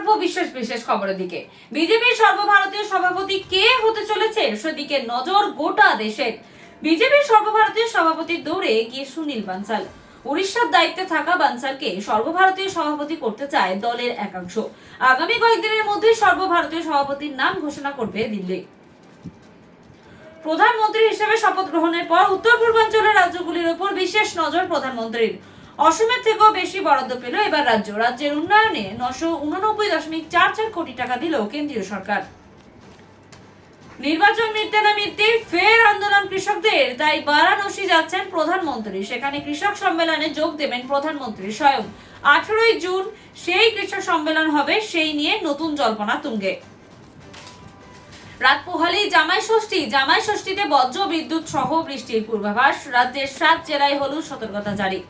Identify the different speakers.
Speaker 1: জানাবো বিশেষ বিশেষ খবরের দিকে। বিজেপির সর্বভারতীয় সভাপতি কে হতে চলেছে সেদিকে নজর গোটা দেশের। বিজেপির সর্বভারতীয় সভাপতির দৌড়ে গিয়ে সুনীল বানসাল। উড়িষ্যার দায়িত্বে থাকা বানসালকে সর্বভারতীয় সভাপতি করতে চায় দলের একাংশ। আগামী কয়েকদিনের মধ্যে সর্বভারতীয় সভাপতির নাম ঘোষণা করবে দিল্লি। প্রধানমন্ত্রী হিসেবে শপথ গ্রহণের পর উত্তর পূর্বাঞ্চলের রাজ্যগুলির উপর বিশেষ নজর প্রধানমন্ত্রীর। অসমের থেকেও বেশি বরাদ্দ পেল এবার রাজ্যের উন্নয়নে 989.44 কোটি টাকা দিল কেন্দ্রীয় সরকার। নির্বাচন মিটতে না মিটতেই ফের আন্দোলন কৃষকদের, তাই বারাণসী যাচ্ছেন প্রধানমন্ত্রী। সেখানে কৃষক সম্মেলনে যোগ দেবেন প্রধানমন্ত্রী স্বয়ং। 18 জুন সেই কৃষক সম্মেলন হবে, সেই নিয়ে নতুন জল্পনা তুঙ্গে। রাত পোহালেই জামাই ষষ্ঠীতে বজ্র বিদ্যুৎ সহ বৃষ্টির পূর্বাভাস। রাজ্যের 7 জেলায় হলুদ সতর্কতা জারি।